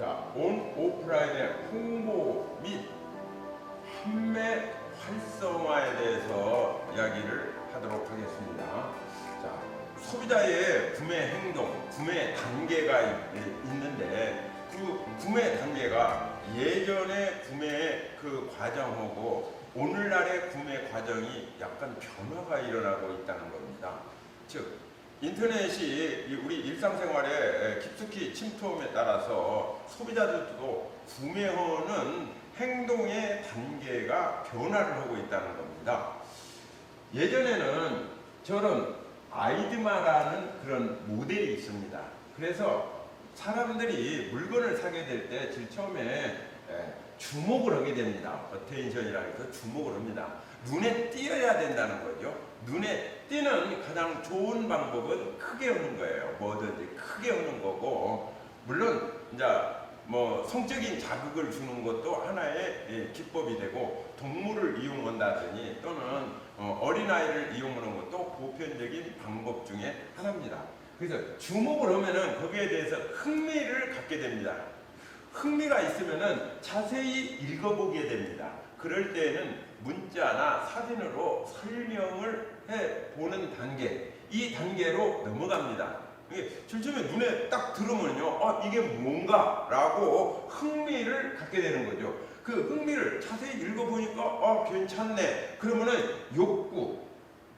자, 온 오프라인의 홍보 및 판매 활성화에 대해서 이야기를 하도록 하겠습니다. 자, 소비자의 구매 행동, 구매 단계가 있는데 그 구매 단계가 예전의 구매 그 과정하고 오늘날의 구매 과정이 약간 변화가 일어나고 있다는 겁니다. 즉 인터넷이 우리 일상생활에 깊숙이 침투함에 따라서 소비자들도 구매하는 행동의 단계가 변화를 하고 있다는 겁니다. 예전에는 저런 아이드마라는 그런 모델이 있습니다. 그래서 사람들이 물건을 사게 될 때 제일 처음에 주목을 하게 됩니다. 어테인션이라고 해서 주목을 합니다. 눈에 띄어야 된다는 거죠. 눈에 띄는 가장 좋은 방법은 크게 하는 거예요. 뭐든지 크게 하는 거고, 물론 이제 뭐 성적인 자극을 주는 것도 하나의 기법이 되고, 동물을 이용한다더니 또는 어린아이를 이용하는 것도 보편적인 방법 중에 하나입니다. 그래서 주목을 하면은 거기에 대해서 흥미를 갖게 됩니다. 흥미가 있으면은 자세히 읽어보게 됩니다. 그럴 때에는 문자나 사진으로 설명을 해보는 단계, 이 단계로 넘어갑니다. 제일 처음에 눈에 딱 들으면요, 이게 뭔가 라고 흥미를 갖게 되는 거죠. 그 흥미를 자세히 읽어보니까 괜찮네. 그러면은 욕구,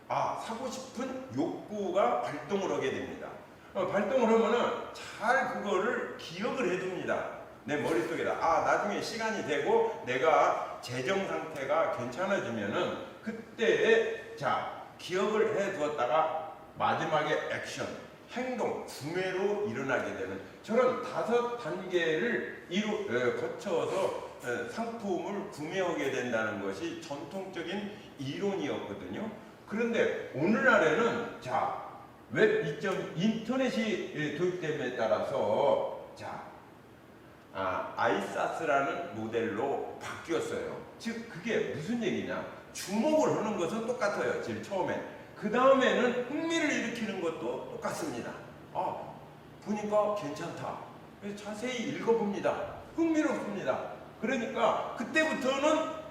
사고 싶은 욕구가 발동을 하게 됩니다. 발동을 하면은 잘 그거를 기억을 해둡니다. 내 머릿속에다. 나중에 시간이 되고 내가 재정 상태가 괜찮아지면은 그때 기억을 해두었다가 마지막에 액션, 행동, 구매로 일어나게 되는 저런 5단계를 거쳐서 상품을 구매하게 된다는 것이 전통적인 이론이었거든요. 그런데 오늘날에는 웹 2.0 인터넷이 도입됨에 따라서 아이사스라는 모델로 바뀌었어요. 즉 그게 무슨 얘기냐? 주목을 하는 것은 똑같아요. 제일 처음에. 그 다음에는 흥미를 일으키는 것도 똑같습니다. 보니까 괜찮다. 자세히 읽어봅니다. 흥미롭습니다. 그러니까 그때부터는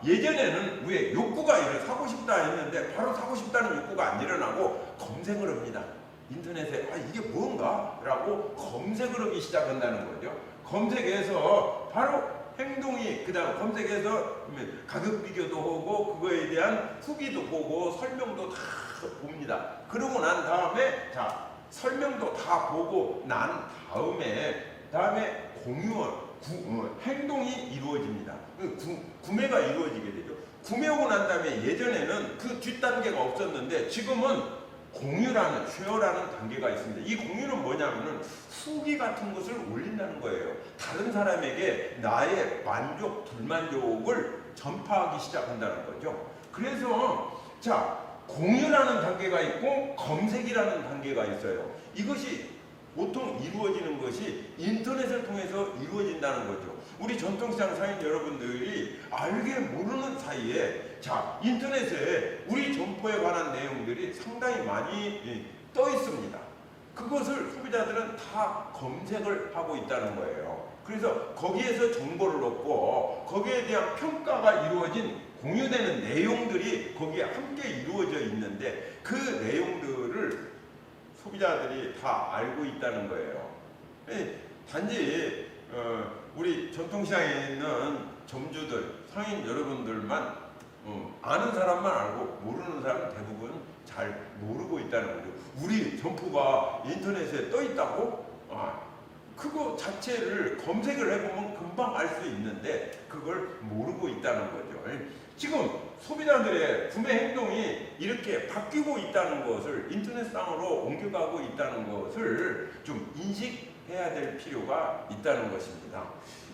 예전에는 왜 욕구가 사고 싶다 했는데 바로 사고 싶다는 욕구가 안 일어나고 검색을 합니다. 인터넷에 이게 뭔가? 라고 검색을 하기 시작한다는 거죠. 검색해서 바로 행동이 그 다음 검색해서 가격 비교도 하고 그거에 대한 후기도 보고 설명도 다 봅니다. 그러고 난 다음에 설명도 다 보고 난 다음에 행동이 이루어집니다. 구매가 이루어지게 되죠. 구매하고 난 다음에 예전에는 그 뒷단계가 없었는데 지금은 공유라는, 쉐어라는 단계가 있습니다. 이 공유는 뭐냐면은 후기 같은 것을 올린다는 거예요. 다른 사람에게 나의 만족, 불만족을 전파하기 시작한다는 거죠. 그래서 공유라는 단계가 있고 검색이라는 단계가 있어요. 이것이 보통 이루어지는 것이 인터넷을 통해서 이루어진다는 거죠. 우리 전통시장 상인 여러분들이 알게 모르는 사이에 인터넷에 우리 점포에 관한 내용들이 상당히 많이 떠 있습니다. 그것을 소비자들은 다 검색을 하고 있다는 거예요. 그래서 거기에서 정보를 얻고 거기에 대한 평가가 이루어진 공유되는 내용들이 거기에 함께 이루어져 있는데 그 내용들을 소비자들이 다 알고 있다는 거예요. 단지 우리 전통시장에 있는 점주들, 상인 여러분들만 아는 사람만 알고 모르는 사람은 대부분 잘 모르고 있다는 거죠. 우리 점포가 인터넷에 떠 있다고? 그거 자체를 검색을 해보면 금방 알 수 있는데 그걸 모르고 있다는 거죠. 지금 소비자들의 구매 행동이 이렇게 바뀌고 있다는 것을 인터넷상으로 옮겨가고 있다는 것을 좀 인식해야 될 필요가 있다는 것입니다.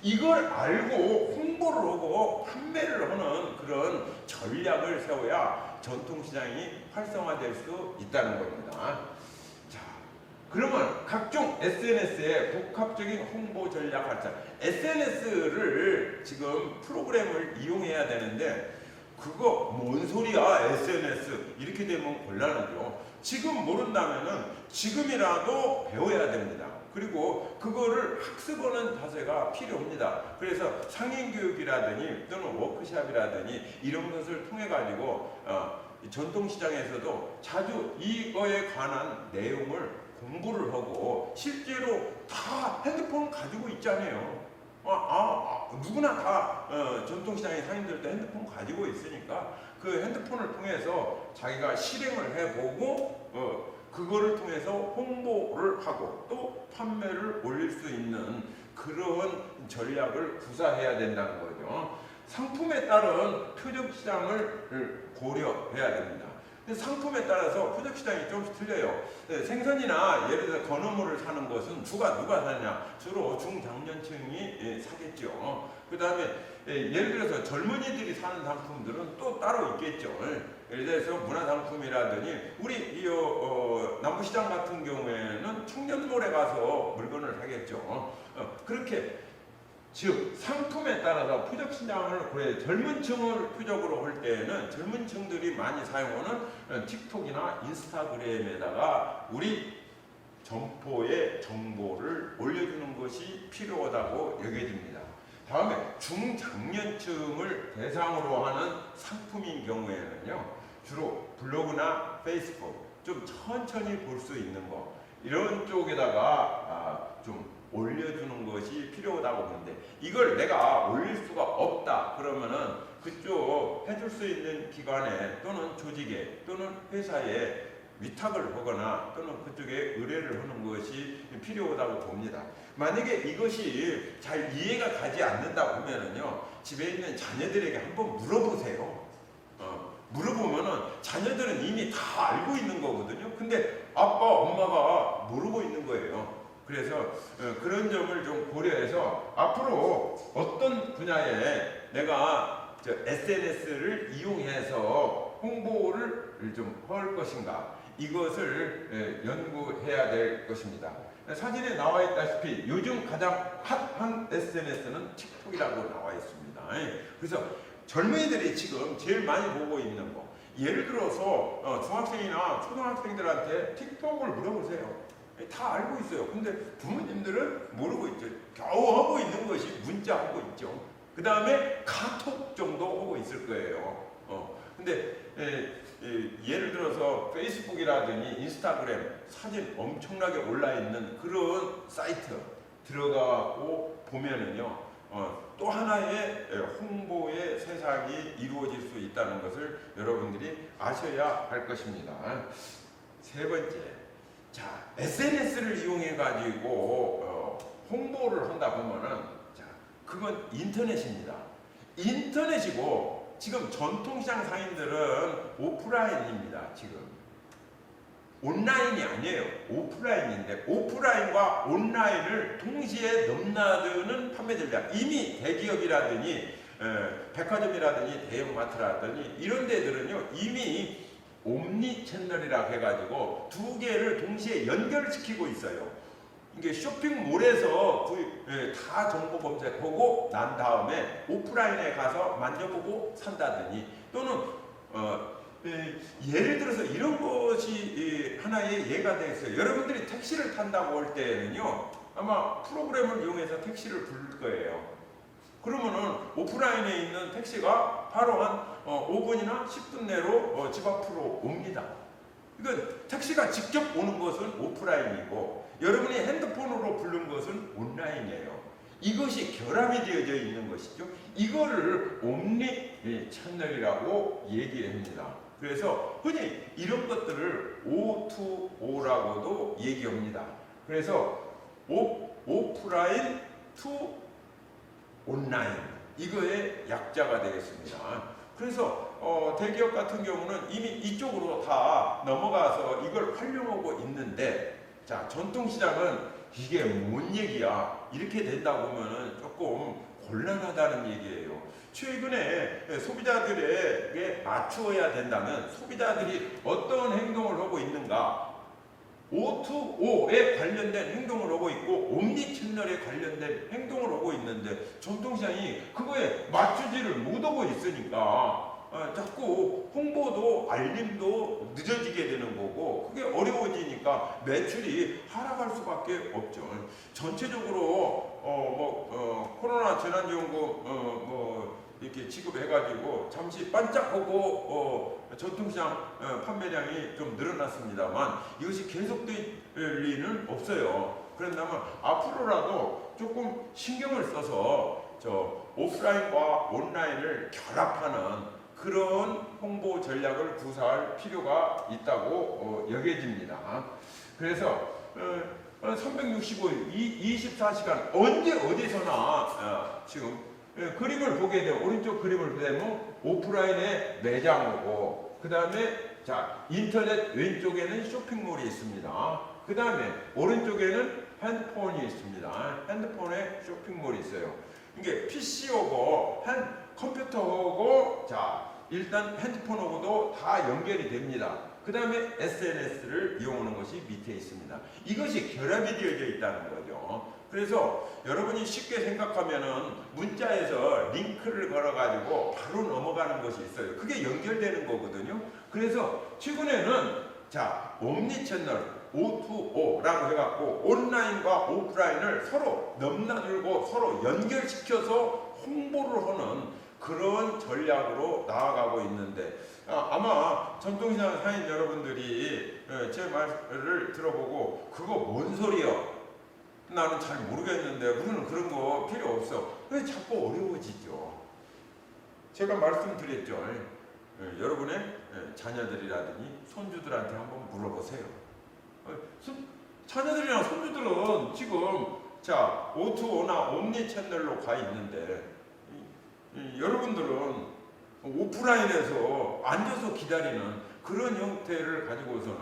이걸 알고 홍보를 하고 판매를 하는 그런 전략을 세워야 전통시장이 활성화될 수 있다는 겁니다. 그러면 각종 SNS의 복합적인 홍보 전략 발전. SNS를 지금 프로그램을 이용해야 되는데 그거 뭔 소리야 SNS 이렇게 되면 곤란하죠. 지금 모른다면은 지금이라도 배워야 됩니다. 그리고 그거를 학습하는 자세가 필요합니다. 그래서 상인교육이라든지 또는 워크샵이라든지 이런 것을 통해 가지고 전통시장에서도 자주 이거에 관한 내용을 공부를 하고 실제로 다 핸드폰을 가지고 있잖아요. 누구나 다 전통시장의 상인들도 핸드폰 가지고 있으니까 그 핸드폰을 통해서 자기가 실행을 해보고 그거를 통해서 홍보를 하고 또 판매를 올릴 수 있는 그런 전략을 구사해야 된다는 거죠. 상품에 따른 표적시장을 고려해야 됩니다. 근데 상품에 따라서 표적시장이 조금씩 틀려요. 생선이나 예를 들어 건어물을 사는 것은 누가 사냐? 주로 중장년층이 사겠죠. 그 다음에 예를 들어서 젊은이들이 사는 상품들은 또 따로 있겠죠. 예를 들어서 문화상품이라더니 우리 남부시장 같은 경우에는 청년몰에 가서 물건을 사겠죠. 그렇게 즉 상품에 따라서 표적시장을 고려해 젊은 층을 표적으로 할 때에는 젊은 층들이 많이 사용하는 틱톡이나 인스타그램에다가 우리 점포의 정보를 올려주는 것이 필요하다고 여겨집니다. 다음에 중장년층을 대상으로 하는 상품인 경우에는요, 주로 블로그나 페이스북 좀 천천히 볼 수 있는 거 이런 쪽에다가 좀 올려주는 것이 필요하다고 보는데, 이걸 내가 올릴 수가 없다 그러면은 그쪽 해줄 수 있는 기관에 또는 조직에 또는 회사에 위탁을 하거나 또는 그쪽에 의뢰를 하는 것이 필요하다고 봅니다. 만약에 이것이 잘 이해가 가지 않는다 보면은요, 집에 있는 자녀들에게 한번 물어보세요. 물어보면은 자녀들은 이미 다 알고 있는 거거든요. 근데 아빠, 엄마가 모르고 있는 거예요. 그래서 그런 점을 좀 고려해서 앞으로 어떤 분야에 내가 SNS를 이용해서 홍보를 좀 할 것인가, 이것을 연구해야 될 것입니다. 사진에 나와 있다시피 요즘 가장 핫한 SNS는 틱톡이라고 나와 있습니다. 그래서 젊은이들이 지금 제일 많이 보고 있는 거, 예를 들어서 중학생이나 초등학생들한테 틱톡을 물어보세요. 다 알고 있어요. 근데 부모님들은 모르고 있죠. 겨우 하고 있는 것이 문자 하고 있죠. 그 다음에 카톡 정도 하고 있을 거예요. 근데 예를 들어서 페이스북이라든지 인스타그램 사진 엄청나게 올라 있는 그런 사이트 들어가고 보면은요, 또 하나의 홍보의 세상이 이루어질 수 있다는 것을 여러분들이 아셔야 할 것입니다. 세 번째, 자, SNS를 이용해 가지고 홍보를 한다 보면은, 자, 그건 인터넷입니다. 인터넷이고, 지금 전통시장 상인들은 오프라인입니다. 지금 온라인이 아니에요. 오프라인인데 오프라인과 온라인을 동시에 넘나드는 판매 전략, 이미 대기업이라더니 백화점이라더니 대형마트라더니 이런 데들은요 이미 옴니 채널이라고 해가지고 두 개를 동시에 연결시키고 있어요. 이게 쇼핑몰에서 다 정보 검색하고 난 다음에 오프라인에 가서 만져보고 산다더니, 또는 예를 들어서 이런 것이 하나의 예가 되겠어요. 여러분들이 택시를 탄다고 할 때는요, 아마 프로그램을 이용해서 택시를 부를 거예요. 그러면은 오프라인에 있는 택시가 바로 한 5분이나 10분 내로 집 앞으로 옵니다. 이건 택시가 직접 오는 것은 오프라인이고, 여러분이 핸드폰으로 부른 것은 온라인이에요. 이것이 결합이 되어져 있는 것이죠. 이거를 옴니 채널이라고 얘기합니다. 그래서 흔히 이런 것들을 O2O라고도 얘기합니다. 그래서 오프라인 투 온라인, 이거의 약자가 되겠습니다. 그래서 대기업 같은 경우는 이미 이쪽으로 다 넘어가서 이걸 활용하고 있는데, 자, 전통시장은 이게 뭔 얘기야? 이렇게 된다 보면은 조금 곤란하다는 얘기예요. 최근에 소비자들에게 맞추어야 된다면 소비자들이 어떤 행동을 하고 있는가, O2O에 관련된 행동을 하고 있고 옴니 채널에 관련된 행동을 하고 있는데 전통시장이 그거에 맞추지를 못하고 있으니까 자꾸 홍보도 알림도 늦어지게 되는 거고 그게 어려워지니까 매출이 하락할 수밖에 없죠. 전체적으로 코로나 재난지원금 이렇게 지급해가지고 잠시 반짝하고 전통시장 판매량이 좀 늘어났습니다만 이것이 계속될 리는 없어요. 그런다면 앞으로라도 조금 신경을 써서 오프라인과 온라인을 결합하는 그런 홍보 전략을 구사할 필요가 있다고 여겨집니다. 그래서 365일 24시간 언제 어디서나 지금 그림을 보게 되면 오른쪽 그림을 보게 되면 오프라인의 매장이고 그 다음에 인터넷 왼쪽에는 쇼핑몰이 있습니다. 그 다음에 오른쪽에는 핸드폰이 있습니다. 핸드폰에 쇼핑몰이 있어요. 이게 PC하고 컴퓨터하고 일단 핸드폰하고도 다 연결이 됩니다. 그 다음에 SNS를 이용하는 것이 밑에 있습니다. 이것이 결합이 되어져 있다는 거죠. 그래서 여러분이 쉽게 생각하면은 문자에서 링크를 걸어가지고 바로 넘어가는 것이 있어요. 그게 연결되는 거거든요. 그래서 최근에는 옴니채널 O2O라고 해갖고 온라인과 오프라인을 서로 넘나들고 서로 연결시켜서 홍보를 하는 그런 전략으로 나아가고 있는데 아마 전통시장 상인 여러분들이 제 말을 들어보고 그거 뭔 소리야? 나는 잘 모르겠는데 우리는 그런 거 필요 없어. 왜 자꾸 어려워지죠? 제가 말씀드렸죠. 여러분의 자녀들이라든지 손주들한테 한번 물어보세요. 자녀들이랑 손주들은 지금 O2O나 옴니 채널로 가 있는데 여러분들은 오프라인에서 앉아서 기다리는 그런 형태를 가지고서는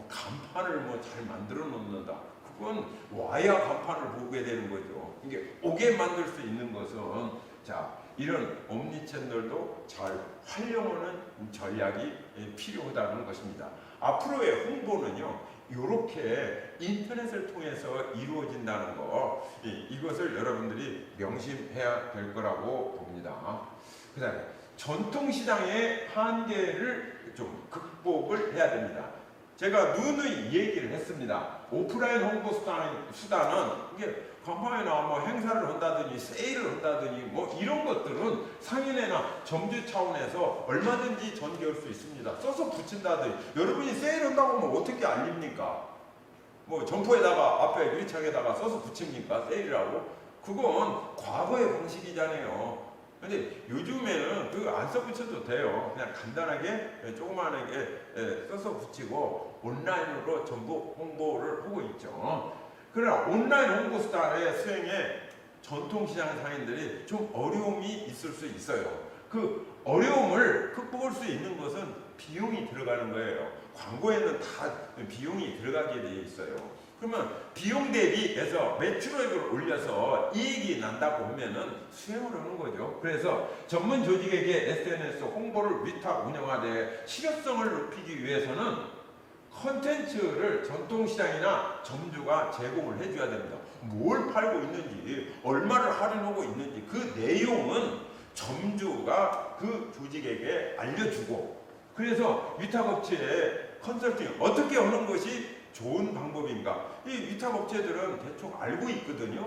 간판을 잘 만들어 놓는다. 그건 와야 간판을 보게 되는 거죠. 이게 오게 만들 수 있는 것은 이런 옴니 채널도 잘 활용하는 전략이 필요하다는 것입니다. 앞으로의 홍보는요, 이렇게 인터넷을 통해서 이루어진다는 거, 이것을 여러분들이 명심해야 될 거라고 봅니다. 그 다음에 전통시장의 한계를 좀 극복을 해야 됩니다. 제가 누누이 얘기를 했습니다. 오프라인 홍보 수단은 이게 간판이나 행사를 한다더니 세일을 한다더니 이런 것들은 상인회나 점주 차원에서 얼마든지 전개할 수 있습니다. 써서 붙인다더니 여러분이 세일한다고 하면 어떻게 알립니까? 점포에다가 앞에 유리창에다가 써서 붙입니까? 세일이라고? 그건 과거의 방식이잖아요. 근데 요즘에는 그거 안 써붙여도 돼요. 그냥 간단하게 조그만하게 써서 붙이고 온라인으로 전부 홍보를 하고 있죠. 그러나 온라인 홍보 수단의 수행에 전통시장 상인들이 좀 어려움이 있을 수 있어요. 그 어려움을 극복할 수 있는 것은 비용이 들어가는 거예요. 광고에는 다 비용이 들어가게 되어 있어요. 그러면 비용 대비해서 매출액을 올려서 이익이 난다고 하면은 수행을 하는 거죠. 그래서 전문 조직에게 SNS 홍보를 위탁 운영하되 실효성을 높이기 위해서는 컨텐츠를 전통시장이나 점주가 제공을 해줘야 됩니다. 뭘 팔고 있는지, 얼마를 할인하고 있는지 그 내용은 점주가 그 조직에게 알려주고, 그래서 위탁업체의 컨설팅 어떻게 하는 것이 좋은 방법인가, 이 위탁업체들은 대충 알고 있거든요.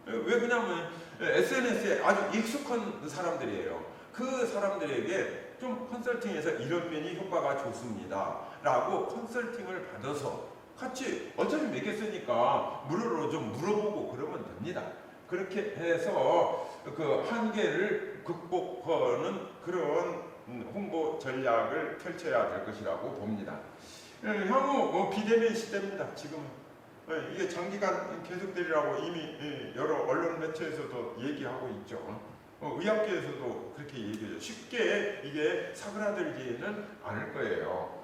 왜 그러냐면 SNS에 아주 익숙한 사람들이에요. 그 사람들에게 좀 컨설팅해서 이런 면이 효과가 좋습니다 라고 컨설팅을 받아서 같이 어차피 매겼으니까 무료로 좀 물어보고 그러면 됩니다. 그렇게 해서 그 한계를 극복하는 그런 홍보 전략을 펼쳐야 될 것이라고 봅니다. 향후 비대면 시대입니다. 지금 이게 장기간 계속되리라고 이미 여러 언론 매체에서도 얘기하고 있죠. 의학계에서도 그렇게 얘기해요. 쉽게 이게 사그라들지는 않을 거예요.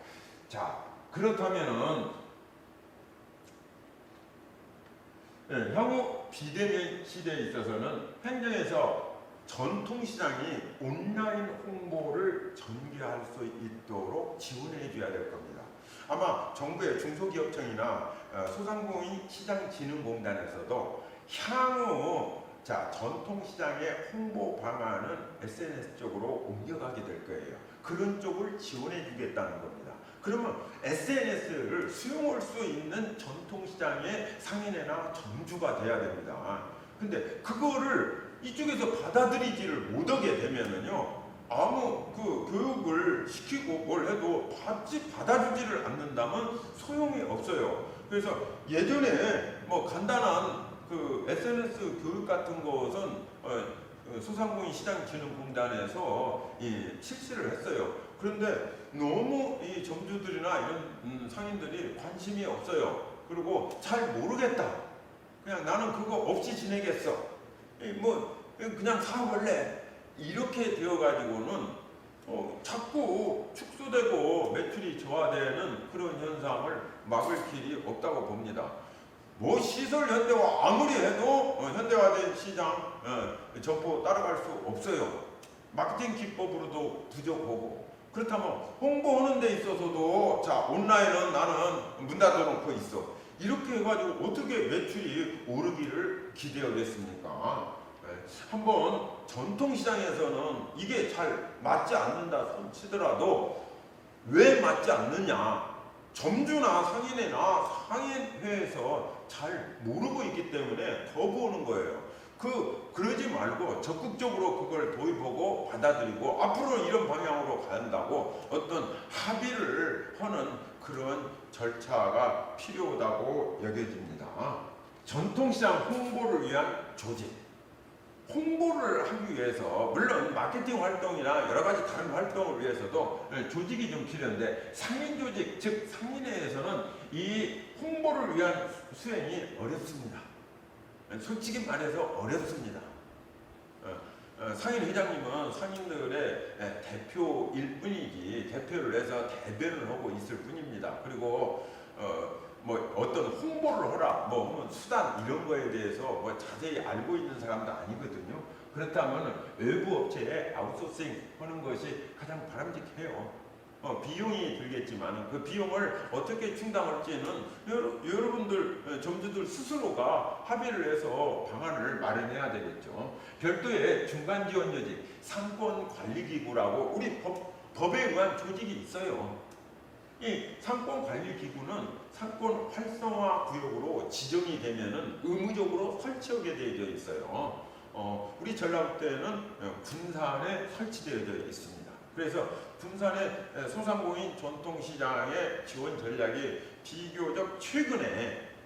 그렇다면은 향후 비대면 시대에 있어서는 행정에서 전통시장이 온라인 홍보를 전개할 수 있도록 지원해 줘야 될 겁니다. 아마 정부의 중소기업청이나 소상공인 시장진흥공단에서도 향후 전통시장의 홍보 방안은 SNS 쪽으로 옮겨가게 될 거예요. 그런 쪽을 지원해 주겠다는 겁니다. 그러면 SNS를 수용할 수 있는 전통시장의 상인회나 점주가 돼야 됩니다. 근데 그거를 이쪽에서 받아들이지를 못하게 되면은요, 아무 그 교육을 시키고 뭘 해도 받아주지를 않는다면 소용이 없어요. 그래서 예전에 뭐 간단한 그 SNS 교육 같은 것은 소상공인 시장진흥공단에서 실시를 했어요. 그런데 너무 이 점주들이나 이런 상인들이 관심이 없어요. 그리고 잘 모르겠다. 그냥 나는 그거 없이 지내겠어. 뭐 그냥 사업할래. 이렇게 되어가지고는 자꾸 축소되고 매출이 저하되는 그런 현상을 막을 길이 없다고 봅니다. 뭐 시설 현대화 아무리 해도 현대화된 시장 점포 따라갈 수 없어요. 마케팅 기법으로도 부족하고. 그렇다면 홍보하는 데 있어서도 자 온라인은 나는 문 닫아놓고 있어. 이렇게 해가지고 어떻게 매출이 오르기를 기대하겠습니까? 한번 전통시장에서는 이게 잘 맞지 않는다 치더라도 왜 맞지 않느냐, 점주나 상인회나 상인회에서 잘 모르고 있기 때문에 거부하는 거예요. 그러지 말고 적극적으로 그걸 도입하고 받아들이고 앞으로 이런 방향으로 간다고 어떤 합의를 하는 그런 절차가 필요하다고 여겨집니다. 전통시장 홍보를 위한 조직. 홍보를 하기 위해서 물론 마케팅 활동이나 여러 가지 다른 활동을 위해서도 조직이 좀 필요한데 상인 조직, 즉 상인회에서는 이 홍보를 위한 수행이 어렵습니다. 솔직히 말해서 어렵습니다. 상인 회장님은 상인들의 대표일 뿐이지 대표를 해서 대변을 하고 있을 뿐입니다. 그리고 뭐 어떤 홍보를 하라, 뭐 하면 수단 이런 거에 대해서 뭐 자세히 알고 있는 사람도 아니거든요. 그렇다면 외부 업체에 아웃소싱 하는 것이 가장 바람직해요. 비용이 들겠지만 그 비용을 어떻게 충당할지는 여러분들 점주들 스스로가 합의를 해서 방안을 마련해야 되겠죠. 별도의 중간 지원 조직, 상권관리기구라고 우리 법에 의한 조직이 있어요. 이 상권관리기구는 상권 활성화 구역으로 지정이 되면은 의무적으로 설치하게 되어 있어요. 우리 전라북도에는 군산에 설치되어 있습니다. 그래서 군산의 소상공인 전통시장의 지원 전략이 비교적 최근에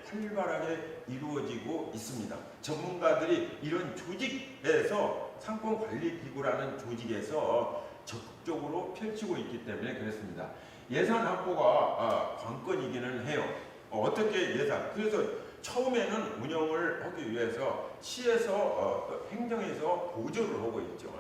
활발하게 이루어지고 있습니다. 전문가들이 이런 조직에서 상권관리기구라는 조직에서 적극적으로 펼치고 있기 때문에 그렇습니다. 예산 확보가 관건이기는 해요. 어떻게 예산? 그래서 처음에는 운영을 하기 위해서 시에서 행정에서 보조를 하고 있죠.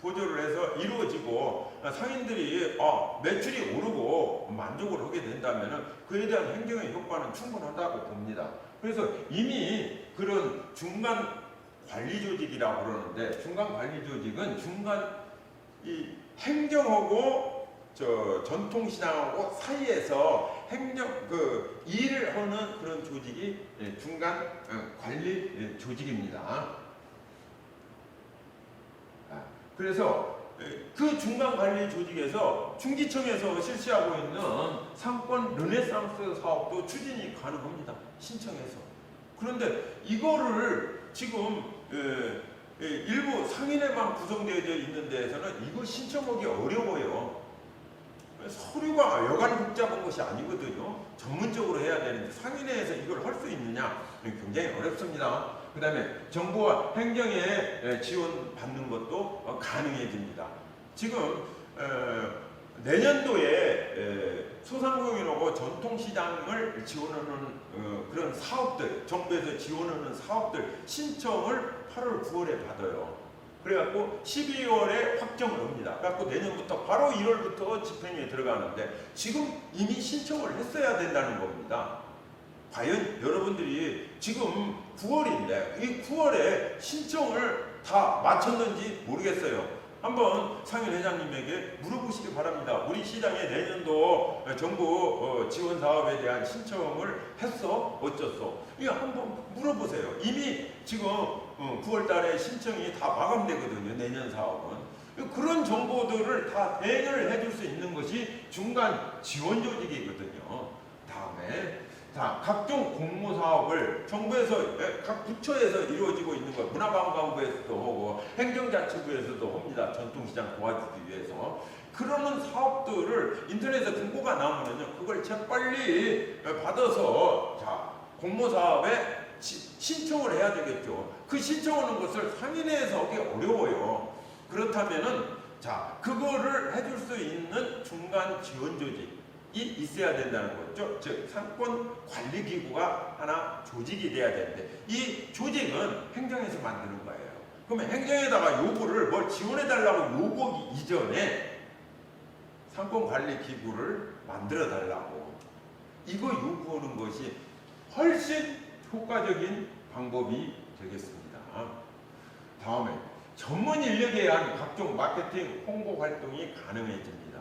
보조를 해서 이루어지고 상인들이 매출이 오르고 만족을 하게 된다면 그에 대한 행정의 효과는 충분하다고 봅니다. 그래서 이미 그런 중간 관리 조직이라고 그러는데 중간 관리 조직은 중간 이 행정하고 전통시장하고 사이에서 행정 일을 하는 그런 조직이 중간 관리 조직입니다. 그래서 그 중간 관리 조직에서 중기청에서 실시하고 있는 상권 르네상스 사업도 추진이 가능합니다. 신청해서. 그런데 이거를 지금 일부 상인회만 구성되어 있는 데에서는 이거 신청하기 어려워요. 서류가 여간 복잡한 것이 아니거든요. 전문적으로 해야 되는데 상인회에서 이걸 할 수 있느냐? 굉장히 어렵습니다. 그 다음에 정부와 행정의 지원 받는 것도 가능해집니다. 지금 내년도에 소상공인하고 전통시장을 지원하는 그런 사업들, 정부에서 지원하는 사업들 신청을 8월, 9월에 받아요. 그래갖고 12월에 확정을 합니다. 그래갖고 내년부터 바로 1월부터 집행에 들어가는데 지금 이미 신청을 했어야 된다는 겁니다. 과연 여러분들이 지금 9월인데 이 9월에 신청을 다 마쳤는지 모르겠어요. 한번 상인회장님에게 물어보시기 바랍니다. 우리 시장에 내년도 정부 지원 사업에 대한 신청을 했어? 어쩌어? 이거 한번 물어보세요. 이미 지금 9월 달에 신청이 다 마감되거든요. 내년 사업은. 그런 정보들을 다 대응을 해줄 수 있는 것이 중간 지원 조직이거든요. 다음에 자, 각종 공모 사업을 정부에서 각 부처에서 이루어지고 있는 것, 문화관광부에서도 하고 행정자치부에서도 합니다. 전통시장 도와주기 위해서. 그러는 사업들을 인터넷에 공고가 나오면요, 그걸 재빨리 받아서 자, 공모 사업에 신청을 해야 되겠죠. 그 신청하는 것을 상인회에서 하기 어려워요. 그렇다면은 자, 그거를 해줄 수 있는 중간 지원 조직이 있어야 된다는 거죠. 즉 상권 관리 기구가 하나 조직이 돼야 되는데 이 조직은 행정에서 만드는 거예요. 그러면 행정에다가 요구를 뭘 지원해 달라고 요구하기 이전에 상권 관리 기구를 만들어 달라고 이거 요구하는 것이 훨씬 효과적인 방법이 되겠습니다. 다음에 전문 인력에 의한 각종 마케팅 홍보 활동이 가능해집니다.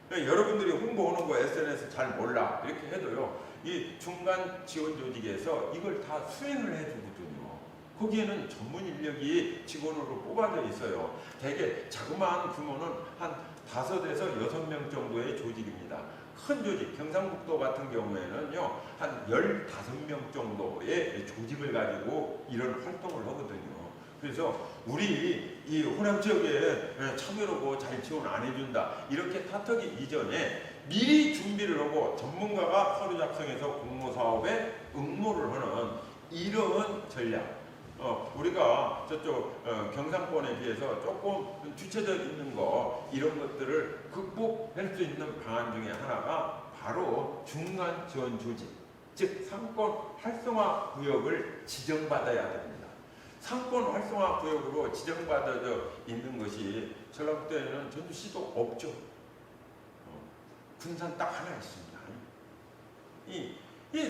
그러니까 여러분들이 홍보하는 거 SNS 잘 몰라 이렇게 해도요, 이 중간 지원 조직에서 이걸 다 수행을 해주거든요. 거기에는 전문 인력이 직원으로 뽑아져 있어요. 대개 자그마한 규모는 한 5에서 6명 정도의 조직입니다. 큰 조직, 경상북도 같은 경우에는요, 한 15명 정도의 조직을 가지고 이런 활동을 하거든요. 그래서 우리 이 호남 지역에 차별하고 잘 지원 안 해준다 이렇게 탓하기 이전에 미리 준비를 하고 전문가가 서류 작성해서 공모사업에 응모를 하는 이런 전략, 우리가 저쪽 경상권에 비해서 조금 뒤쳐져 있는 거 이런 것들을 극복할 수 있는 방안 중에 하나가 바로 중간 지원 조직, 즉 상권 활성화 구역을 지정받아야 됩니다. 상권 활성화 구역으로 지정받아져 있는 것이 전라북도에는 전주시도 없죠. 군산 딱 하나 있습니다. 이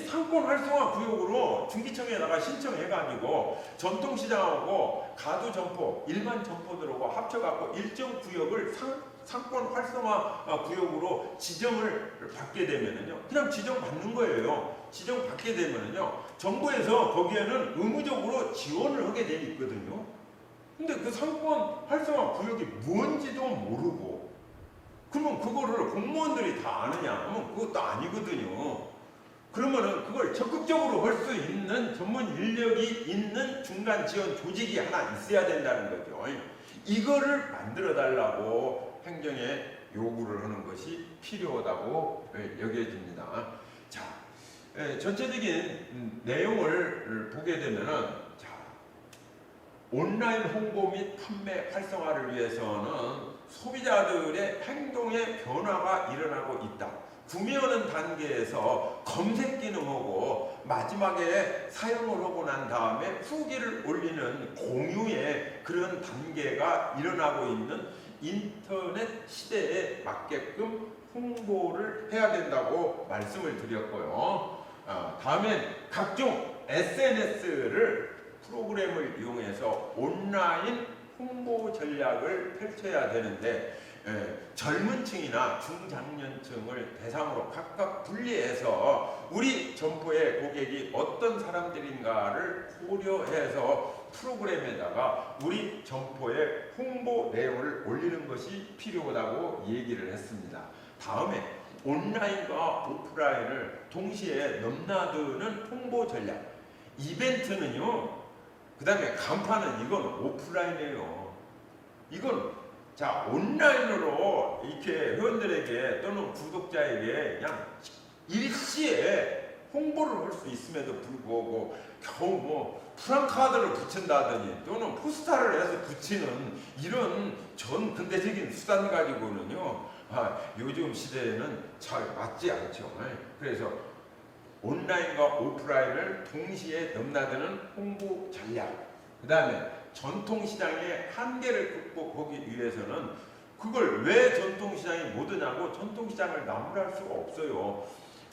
상권 활성화 구역으로 중기청에다가 신청해가지고 전통시장하고 가두 점포, 일반 점포들하고 합쳐갖고 일정 구역을 상권 활성화 구역으로 지정을 받게 되면은요, 그냥 지정받는 거예요. 지정받게 되면은요, 정부에서 거기에는 의무적으로 지원을 하게 돼 있거든요. 근데 그 상권 활성화 구역이 뭔지도 모르고, 그러면 그거를 공무원들이 다 아느냐 하면 그것도 아니거든요. 그러면은 그걸 적극적으로 할 수 있는 전문 인력이 있는 중간 지원 조직이 하나 있어야 된다는 거죠. 이거를 만들어 달라고 행정에 요구를 하는 것이 필요하다고 여겨집니다. 자, 전체적인 내용을 보게 되면은, 자, 온라인 홍보 및 판매 활성화를 위해서는 소비자들의 행동의 변화가 일어나고 있다. 구매하는 단계에서 검색 기능하고 마지막에 사용을 하고 난 다음에 후기를 올리는 공유의 그런 단계가 일어나고 있는 인터넷 시대에 맞게끔 홍보를 해야 된다고 말씀을 드렸고요. 다음엔 각종 SNS를 프로그램을 이용해서 온라인 홍보 전략을 펼쳐야 되는데, 젊은 층이나 중장년층을 대상으로 각각 분리해서 우리 점포의 고객이 어떤 사람들인가를 고려해서 프로그램에다가 우리 점포의 홍보 내용을 올리는 것이 필요하다고 얘기를 했습니다. 다음에 온라인과 오프라인을 동시에 넘나드는 홍보 전략. 이벤트는요, 그 다음에 간판은 이건 오프라인이에요. 이건 자, 온라인으로 이렇게 회원들에게 또는 구독자에게 그냥 일시에 홍보를 할 수 있음에도 불구하고 겨우 뭐 프랑카드를 붙인다더니 또는 포스터를 해서 붙이는 이런 전 근대적인 수단 가지고는요, 요즘 시대에는 잘 맞지 않죠. 그래서 온라인과 오프라인을 동시에 넘나드는 홍보 전략, 그 다음에 전통시장의 한계를 극복하기 위해서는 그걸 왜 전통시장이 못하냐고 전통시장을 나무랄 수가 없어요.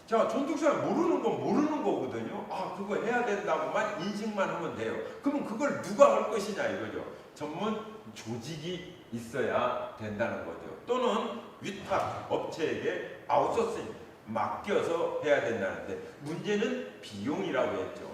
자, 전통시장 모르는 건 모르는 거거든요. 그거 해야 된다고만 인식만 하면 돼요. 그러면 그걸 누가 할 것이냐 이거죠. 전문 조직이 있어야 된다는 거죠. 또는 위탁 업체에게 아웃소싱 맡겨서 해야 된다는데, 문제는 비용이라고 했죠.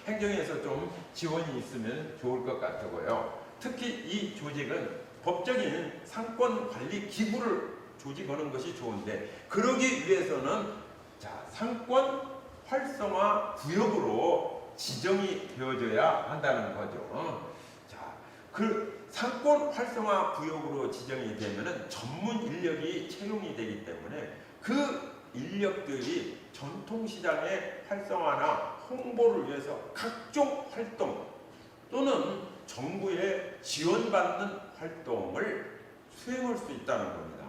행정에서 좀 지원이 있으면 좋을 것 같고요. 특히 이 조직은 법적인 상권 관리 기구를 조직하는 것이 좋은데, 그러기 위해서는 자, 상권 활성화 구역으로 지정이 되어져야 한다는 거죠. 자, 그 상권 활성화 구역으로 지정이 되면은 전문 인력이 채용이 되기 때문에 그 인력들이 전통시장의 활성화나 홍보를 위해서 각종 활동 또는 정부의 지원받는 활동을 수행할 수 있다는 겁니다.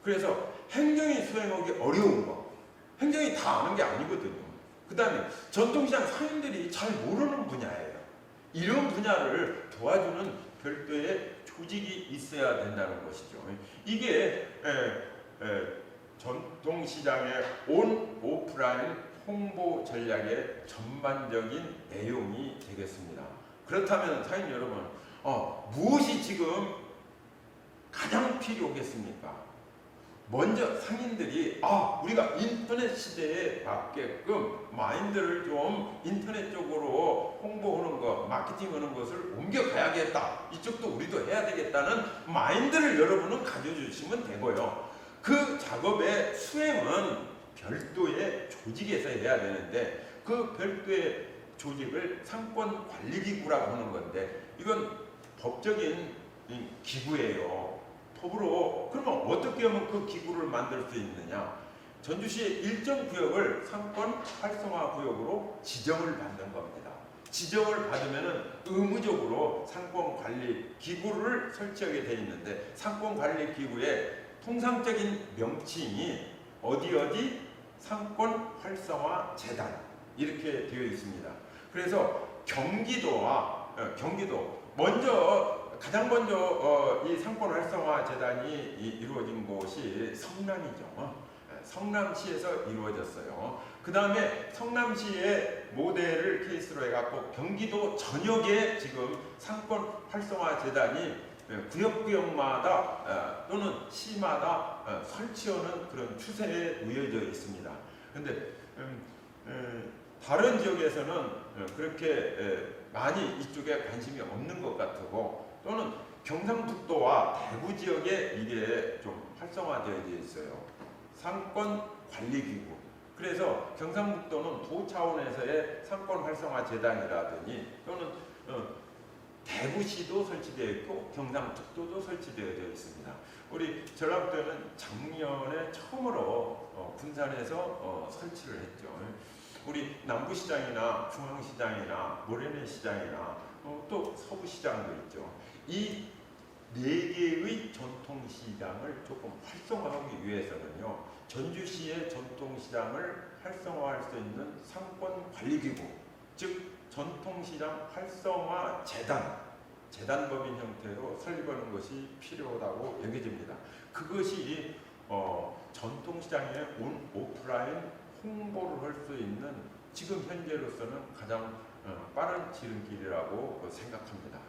그래서 행정이 수행하기 어려운 거, 행정이 다 아는 게 아니거든요. 그 다음에 전통시장 상인들이 잘 모르는 분야예요. 이런 분야를 도와주는 별도의 조직이 있어야 된다는 것이죠. 이게 전통시장의 온 오프라인 홍보 전략의 전반적인 내용이 되겠습니다. 그렇다면 상인 여러분, 무엇이 지금 가장 필요하겠습니까? 먼저 상인들이 우리가 인터넷 시대에 맞게끔 마인드를 좀 인터넷 쪽으로 홍보하는 것, 마케팅하는 것을 옮겨가야겠다. 이쪽도 우리도 해야 되겠다는 마인드를 여러분은 가져주시면 되고요. 그 작업의 수행은 별도의 조직에서 해야 되는데, 그 별도의 조직을 상권관리기구라고 하는 건데, 이건 법적인 기구예요. 법으로. 그러면 어떻게 하면 그 기구를 만들 수 있느냐? 전주시의 일정 구역을 상권 활성화 구역으로 지정을 받는 겁니다. 지정을 받으면은 의무적으로 상권관리 기구를 설치하게 돼 있는데, 상권관리 기구의 통상적인 명칭이 어디 상권 활성화 재단 이렇게 되어 있습니다. 그래서 경기도 가장 먼저 이 상권 활성화 재단이 이루어진 곳이 성남이죠. 성남시에서 이루어졌어요. 그 다음에 성남시의 모델을 케이스로 해갖고 경기도 전역에 지금 상권 활성화 재단이 구역마다 또는 시마다 설치하는 그런 추세에 놓여져 있습니다. 그런데 다른 지역에서는 그렇게 많이 이쪽에 관심이 없는 것 같고, 또는 경상북도와 대구 지역에 이게 좀 활성화되어 있어요. 상권관리기구. 그래서 경상북도는 도 차원에서의 상권 활성화 재단이라더니, 또는 대구시도 설치되어 있고 경상북도도 설치되어 있습니다. 우리 전라북도는 작년에 처음으로 군산에서 설치를 했죠. 우리 남부시장이나 중앙시장이나 모래내시장이나 또 서부시장도 있죠. 이 네 개의 전통시장을 조금 활성화하기 위해서는요, 전주시의 전통시장을 활성화할 수 있는 상권관리기구, 즉 전통시장 활성화 재단법인 형태로 설립하는 것이 필요하다고 여겨집니다. 그것이 전통시장의 온 오프라인 홍보를 할 수 있는 지금 현재로서는 가장 빠른 지름길이라고 생각합니다.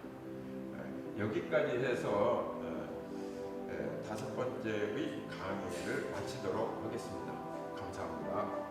여기까지 해서 5번째의 강의를 마치도록 하겠습니다. 감사합니다.